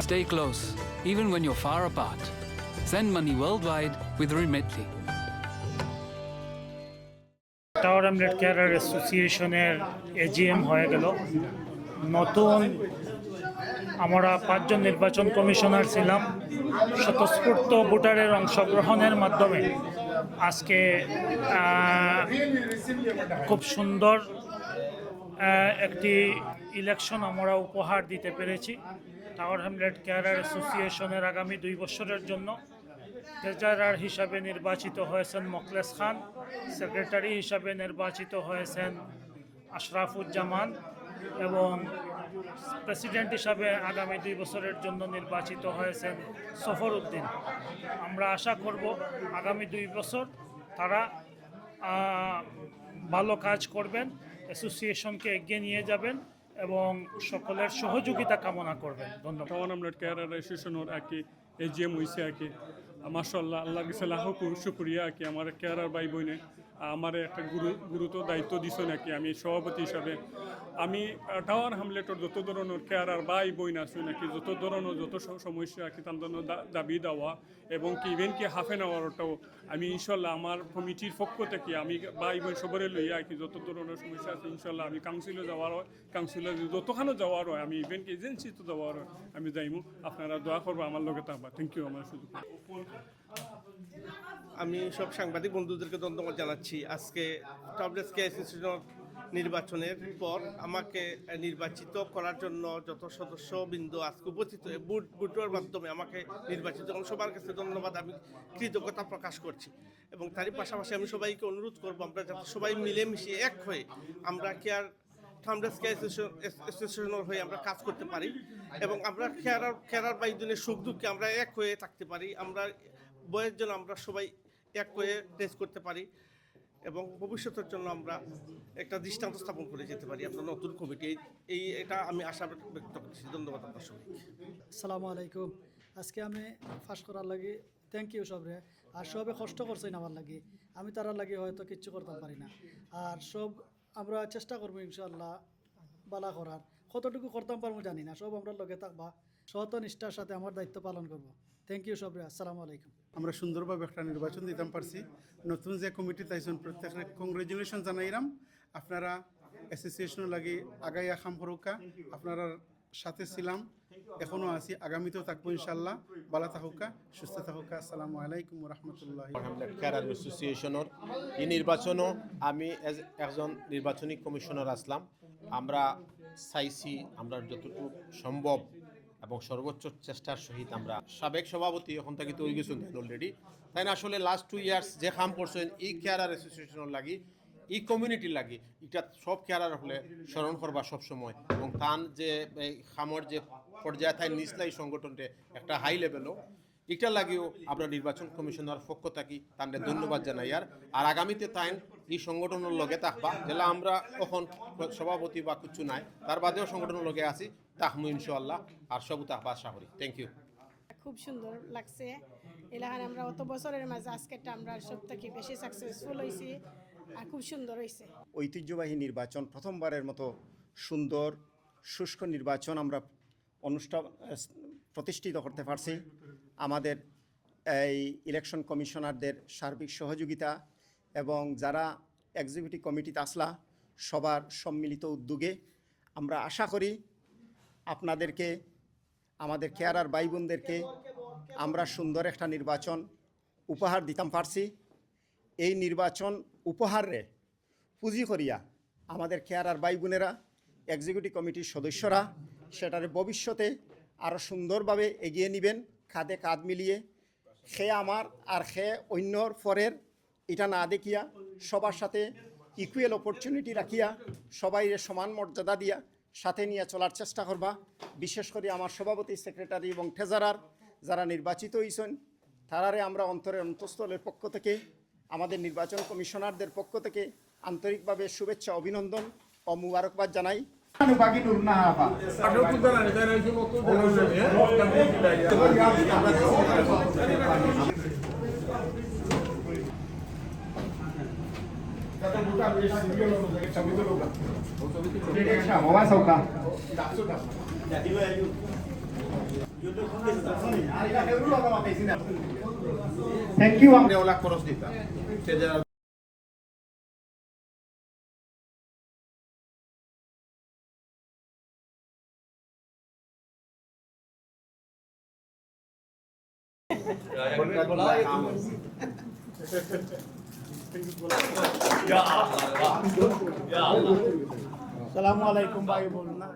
Stay close, even when you're far apart. Send money worldwide with Remitly. Tower Hamlet carer অ্যাসোসিয়েশনের AGM হয়ে গেল। নতুন আমরা 5 জন নির্বাচন কমিশনার ছিলাম। স্বতঃস্ফূর্ত ভোটারের অংশগ্রহণের মাধ্যমে আজকে খুব সুন্দর একটি ইলেকশন আমরা উপহার দিতে পেরেছি। টাওয়ার হ্যামলেট কেয়ারার অ্যাসোসিয়েশনের আগামী 2 বছরের জন্য ট্রেজারার হিসাবে নির্বাচিত হয়েছেন মোখলেস খান, সেক্রেটারি হিসাবে নির্বাচিত হয়েছেন আশরাফুজ্জামান এবং প্রেসিডেন্ট হিসাবে আগামী 2 বছরের জন্য নির্বাচিত হয়েছেন সফর উদ্দিন। আমরা আশা করব আগামী 2 বছর তারা ভালো কাজ করবেন, অ্যাসোসিয়েশনকে এগিয়ে নিয়ে যাবেন এবং সকলের সহযোগিতা কামনা করবেন। ধন্যবাদ। টাওয়ার হ্যামলেট কেয়ারার অ্যাসোসিয়েশনের আর কি এজিএম হয়েছে আর কি মাশাআল্লাহ আল্লাহর কাছে লাখো শুকরিয়া আর কি আমার কেয়ারার ভাই বোনে আমার একটা গুরুত্ব দায়িত্ব দিছে নাকি আমি সভাপতি হিসাবে আমি টাওয়ার হ্যামলেটের যত ধরনের কেয়ারার ভাই বোন আছে নাকি যত ধরনের যত সমস্যা কি তার জন্য দাবি দেওয়া এবং কি ইভেন কি হাফ এন আওয়ারটাও আমি ইনশাল্লাহ আমার কমিটির পক্ষ থেকে আমি ভাই বোন সবরে লইয়া কি যত ধরনের সমস্যা আছে ইনশাল্লাহ আমি কাউন্সিলে যাওয়ার হয় কাউন্সিলে যতখানে যাওয়ার হয় আমি ইভেন কি এজেন্সিতে যাওয়ার হয় আমি যাইমু আপনারা দোয়া করবো আমার লগে থাকবা। থ্যাংক ইউ আমার সুযোগ। আমি সব সাংবাদিক বন্ধুদেরকে ধন্যবাদ জানাচ্ছি। আজকে টাওয়ার অ্যাসোসিয়েশন নির্বাচনের পর আমাকে নির্বাচিত করার জন্য যত সদস্যবৃন্দ আজকে উপস্থিত হয়ে ভোটের মাধ্যমে আমাকে নির্বাচিত এবং সবার কাছে ধন্যবাদ আমি কৃতজ্ঞতা প্রকাশ করছি এবং তারই পাশাপাশি আমি সবাইকে অনুরোধ করবো আমরা যাতে সবাই মিলেমিশে এক হয়ে আমরা টাওয়ার অ্যাসোসিয়েশনের হয়ে আমরা কাজ করতে পারি এবং আমরা কেয়ারার বাইদিনের সুখ দুঃখে আমরা এক হয়ে থাকতে পারি, আমরা বয়ের জন্য আমরা সবাই এক হয়ে টেস্ট করতে পারি এবং ভবিষ্যতের জন্য আমরা একটা দৃষ্টান্ত স্থাপন করে যেতে পারি আপনার নতুন কমিটি এটা আমি আশা ব্যক্ত করছি। ধন্যবাদ আপনার সবাইকে। আসসালামু আলাইকুম। আজকে আমি ফাঁস করার লাগে থ্যাংক ইউ সবরে। আর সবে কষ্ট করছেন আমার লাগে, আমি তারা লাগে হয়তো কিচ্ছু করতে পারি না। আর সব আমরা চেষ্টা করবো ইনশাআল্লাহ বালা করার, কতটুকু করতাম পারবো জানি না, সব আমরা লগে থাকবা, সত নিষ্ঠার সাথে আমার দায়িত্ব পালন করব। থ্যাংক ইউ সবরে। আসসালামু আলাইকুম। আমরা সুন্দরভাবে একটা নির্বাচন দিতাম পারছি। নতুন যে কমিটি তাইছেন প্রত্যেকের কংগ্রেচুলেশন জানাইলাম। আপনারা অ্যাসোসিয়েশন লাগি আগাইয়া খাম ফরুকা আপনারা সাথে ছিলাম, এখনও আছি, আগামীতেও থাকবো ইনশাল্লাহ। ভালো থাকুকা, সুস্থ থাকুকা। আসসালামু আলাইকুম রহমতুল্লাহ। হ্যামলেট কেয়ারার অ্যাসোসিয়েশনের এই নির্বাচনও আমি একজন নির্বাচনী কমিশনার আসলাম। আমরা চাইছি আমরা যতটুকু সম্ভব এবং সর্বোচ্চ চেষ্টার সহিত আমরা সাবেক সভাপতি এখন থেকে তো হয়ে গেছেন অলরেডি, তাই না আসলে লাস্ট 2 ইয়ার্স যে কাম করছেন এই কেয়ারার অ্যাসোসিয়েশনের লাগি এই কমিউনিটির লাগি এটা সব কেয়ারার হলে স্মরণ করবা সবসময় এবং তান যে খামর যে পর্যায়ে তাই নিচলাই সংগঠনটা একটা হাই লেভেলও এটা লাগেও আমরা নির্বাচন কমিশনার পক্ষ থাকি তাদের ধন্যবাদ জানাই। আর আগামীতে তাই এই সংগঠনের লগে থাকবা যেটা আমরা এখন সভাপতি বা কিছু নাই তার বাদেও সংগঠনের লগে আছি তাহমু ইনশাআল্লাহ আর সব থাকবা আশা করি। Thank you. খুব সুন্দর লাগছে এলাকায় আমরা অত বছরের মাঝে আজকেরটা আমরা সব থেকে বেশি সাকসেসফুল হয়েছি আর খুব সুন্দর হয়েছে। ঐতিহ্যবাহী নির্বাচন প্রথমবারের মতো সুন্দর শুষ্ক নির্বাচন আমরা প্রতিষ্ঠিত করতে পারছি। আমাদের এই ইলেকশন কমিশনারদের সার্বিক সহযোগিতা এবং যারা এক্সিকিউটিভ কমিটিতে আসলা সবার সম্মিলিত উদ্যোগে আমরা আশা করি আপনাদেরকে আমাদের কেয়ারার ভাই বোনদেরকে আমরা সুন্দর একটা নির্বাচন উপহার দিতাম পারছি। এই নির্বাচন উপহারে পুঁজি করিয়া আমাদের কেয়ারার ভাই বোনেরা এক্সিকিউটিভ কমিটির সদস্যরা সেটার ভবিষ্যতে আরও সুন্দরভাবে এগিয়ে নেবেন, কাঁধে কাঁধ মিলিয়ে। খেয়ে আমার আর খেয়ে অন্যর পরের এটা না দেখিয়া সবার সাথে ইকুয়াল অপরচুনিটি রাখিয়া সবাই সমান মর্যাদা দিয়া সাথে নিয়ে চলার চেষ্টা করবা। বিশেষ করে আমার সভাপতি, সেক্রেটারি এবং ট্রেজারার যারা নির্বাচিত হয়েছেন তারারে আমরা অন্তরের অন্তঃস্থলের পক্ষ থেকে আমাদের নির্বাচন কমিশনারদের পক্ষ থেকে আন্তরিকভাবে শুভেচ্ছা, অভিনন্দন ও মুবারকবাদ জানাই। ছবি তো লোক থ্যাংক ইউ আমরা ওলা খরচ দিতাম সালামু আলাইকুম ভাই বলুন না